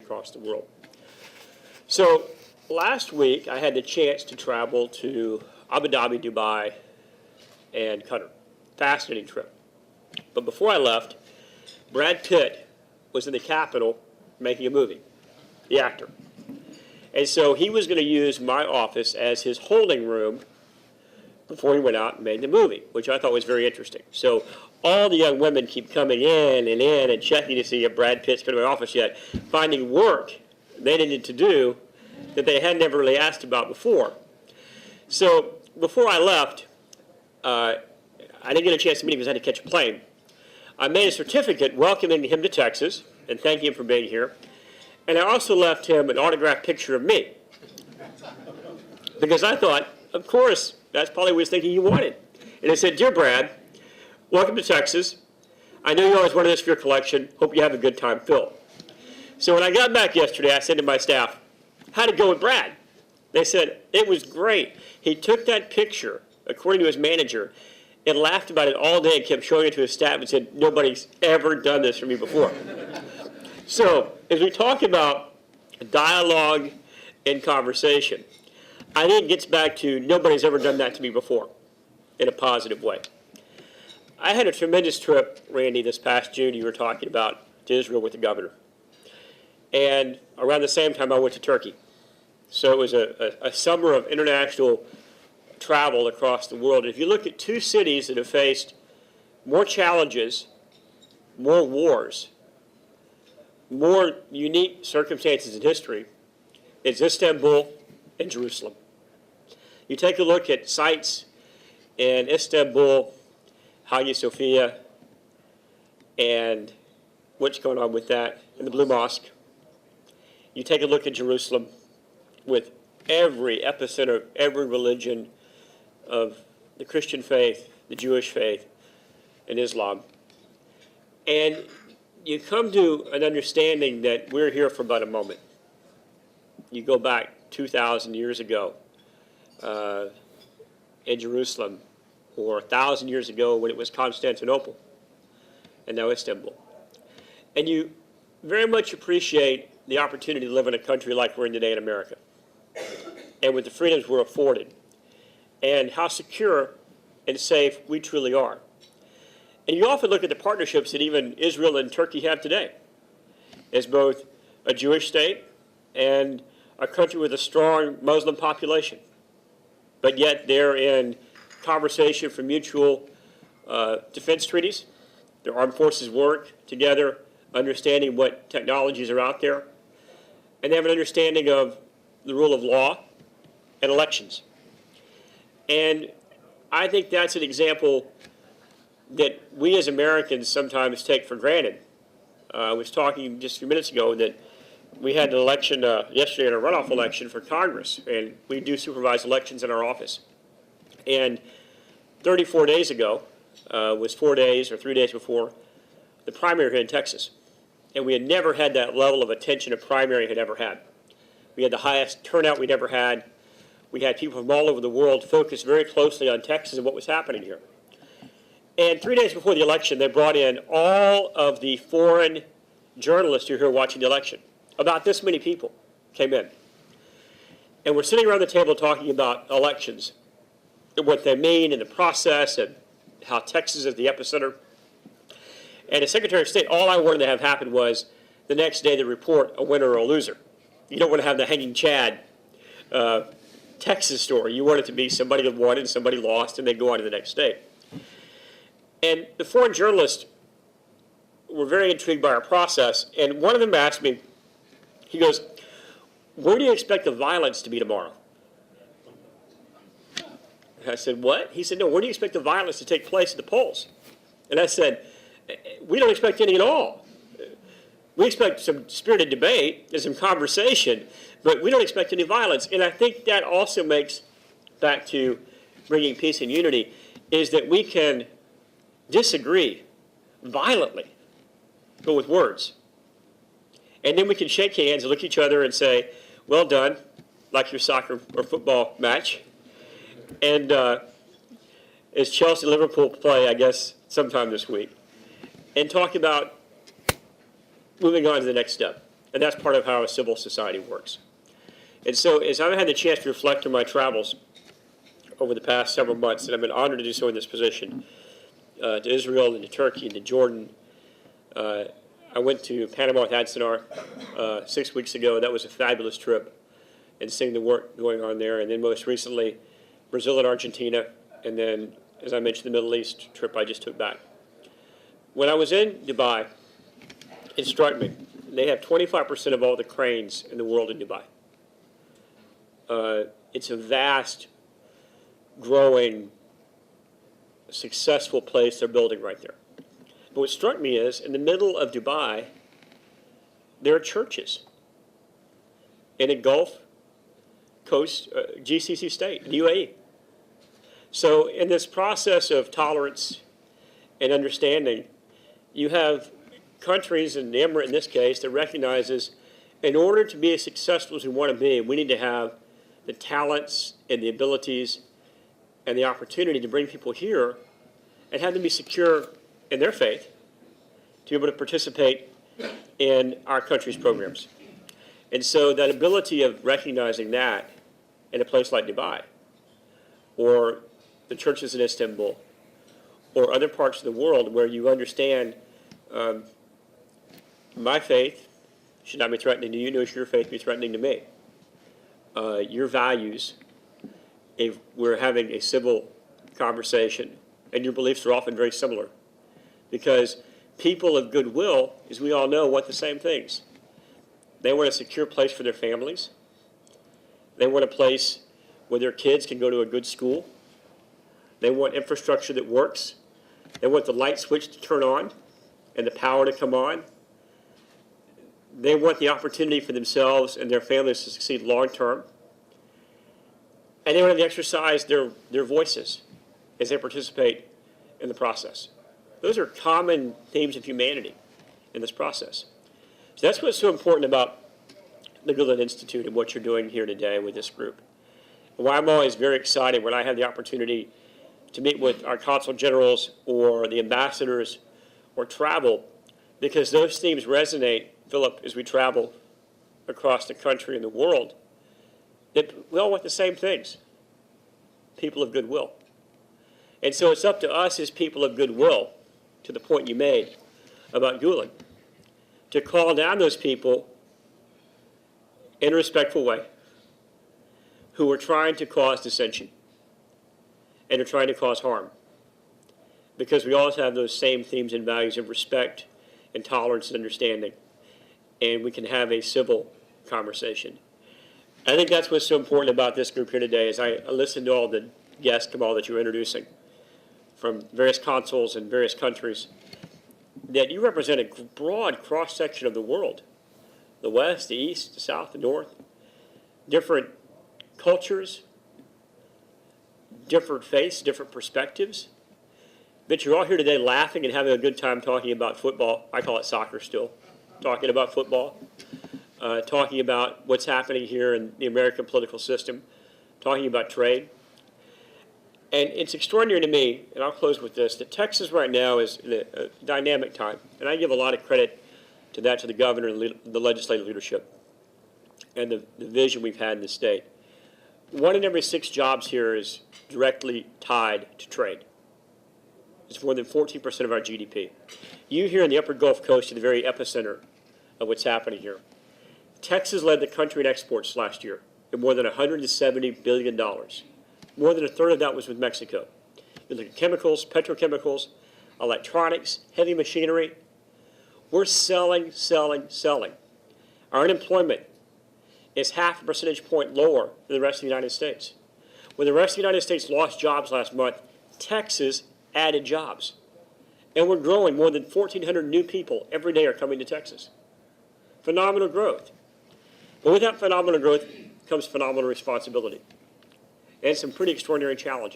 across the world. So last week, I had the chance to travel to Abu Dhabi, Dubai, and Qatar. Fascinating trip. But before I left, Brad Pitt was in the Capitol making a movie, the actor. And so he was going to use my office as his holding room before he went out and made the movie, which I thought was very interesting. So all the young women keep coming in and checking to see if Brad Pitt's been in my office yet, finding work they needed to do that they had never really asked about before. So before I left, I didn't get a chance to meet him because I had to catch a plane. I made a certificate welcoming him to Texas and thanking him for being here. And I also left him an autographed picture of me. Because I thought, of course, that's probably what he was thinking he wanted. And I said, "Dear Brad, welcome to Texas. I know you always wanted this for your collection. Hope you have a good time, Phil." So when I got back yesterday, I said to my staff, "How'd it go with Brad?" They said, "It was great. He took that picture, according to his manager, and laughed about it all day and kept showing it to his staff and said, 'Nobody's ever done this for me before.'" So as we talk about dialogue and conversation, I think it gets back to nobody's ever done that to me before in a positive way. I had a tremendous trip, Randy, this past June you were talking about, to Israel with the governor. And around the same time I went to Turkey. So it was a summer of international travel across the world. If you look at two cities that have faced more challenges, more wars, more unique circumstances in history, it's Istanbul and Jerusalem. You take a look at sites in Istanbul, Hagia Sophia, and what's going on with that, in the Blue Mosque. You take a look at Jerusalem with every epicenter of every religion of the Christian faith, the Jewish faith, and Islam. And you come to an understanding that we're here for about a moment. You go back 2,000 years ago in Jerusalem, or 1,000 years ago when it was Constantinople, and now Istanbul. And you very much appreciate the opportunity to live in a country like we're in today in America, and with the freedoms we're afforded, and how secure and safe we truly are. And you often look at the partnerships that even Israel and Turkey have today as both a Jewish state and a country with a strong Muslim population. But yet they're in conversation for mutual defense treaties. Their armed forces work together, understanding what technologies are out there. And they have an understanding of the rule of law and elections. And I think that's an example that we as Americans sometimes take for granted. I was talking just a few minutes ago that we had an election yesterday, a runoff election for Congress, and we do supervise elections in our office. And 34 days ago was 4 days or 3 days before the primary here in Texas. And we had never had that level of attention a primary had ever had. We had the highest turnout we'd ever had. We had people from all over the world focused very closely on Texas and what was happening here. And 3 days before the election, they brought in all of the foreign journalists who were here watching the election. About this many people came in. And we're sitting around the table talking about elections, and what they mean in the process, and how Texas is the epicenter. And as Secretary of State, all I wanted to have happen was the next day to report a winner or a loser. You don't want to have the hanging Chad Texas story. You want it to be somebody that won and somebody lost, and they go on to the next day. And the foreign journalists were very intrigued by our process, and one of them asked me, he goes, "Where do you expect the violence to be tomorrow?" And I said, "What?" He said, "No, where do you expect the violence to take place at the polls?" And I said, "We don't expect any at all. We expect some spirited debate and some conversation, but we don't expect any violence." And I think that also makes, back to bringing peace and unity, is that we can disagree violently, but with words. And then we can shake hands and look at each other and say, "Well done," like your soccer or football match. And as Chelsea Liverpool play, I guess, sometime this week, and talk about moving on to the next step. And that's part of how a civil society works. And so as I've had the chance to reflect on my travels over the past several months, and I've been honored to do so in this position, to Israel and to Turkey and to Jordan. I went to Panama with Adsinar 6 weeks ago. That was a fabulous trip, and seeing the work going on there. And then most recently, Brazil and Argentina, and then, as I mentioned, the Middle East trip I just took back. When I was in Dubai, it struck me. They have 25% of all the cranes in the world in Dubai. It's a vast, growing, successful place they're building right there. But what struck me is, in the middle of Dubai, there are churches in a Gulf Coast GCC state, UAE. So in this process of tolerance and understanding, you have countries, and the Emirate in this case, that recognizes in order to be as successful as we want to be, we need to have the talents and the abilities and the opportunity to bring people here and have them be secure in their faith to be able to participate in our country's programs. And so that ability of recognizing that in a place like Dubai, or the churches in Istanbul, or other parts of the world where you understand my faith should not be threatening to you, nor should your faith be threatening to me. Your values, if we're having a civil conversation, and your beliefs are often very similar, because people of goodwill, as we all know, want the same things. They want a secure place for their families. They want a place where their kids can go to a good school. They want infrastructure that works. They want the light switch to turn on and the power to come on. They want the opportunity for themselves and their families to succeed long term. And they want to exercise their voices as they participate in the process. Those are common themes of humanity in this process. So that's what's so important about the Gulen Institute and what you're doing here today with this group. And why I'm always very excited when I have the opportunity to meet with our consul generals or the ambassadors or travel, because those themes resonate, Philip, as we travel across the country and the world, that we all want the same things, people of goodwill. And so it's up to us as people of goodwill, to the point you made about Gulen, to call down those people in a respectful way who are trying to cause dissension and are trying to cause harm. Because we always have those same themes and values of respect and tolerance and understanding. And we can have a civil conversation. I think that's what's so important about this group here today. As I listened to all the guests, Kamal, that you were introducing from various consuls in various countries, that you represent a broad cross-section of the world. The West, the East, the South, the North, different cultures, different faiths, different perspectives. But you're all here today laughing and having a good time talking about football. I call it soccer still. Talking about football, talking about what's happening here in the American political system, talking about trade. And it's extraordinary to me, and I'll close with this, that Texas right now is in a dynamic time. And I give a lot of credit to that, to the governor and the legislative leadership and the vision we've had in the state. 1 in every 6 jobs here is directly tied to trade. It's more than 14% of our GDP. You here in the upper Gulf Coast are the very epicenter of what's happening here. Texas led the country in exports last year at more than $170 billion. More than a third of that was with Mexico. You look at chemicals, petrochemicals, electronics, heavy machinery. We're selling, selling, selling. Our unemployment is 0.5 percentage point lower than the rest of the United States. When the rest of the United States lost jobs last month, Texas added jobs. And we're growing. More than 1,400 new people every day are coming to Texas. Phenomenal growth. But with that phenomenal growth comes phenomenal responsibility and some pretty extraordinary challenges.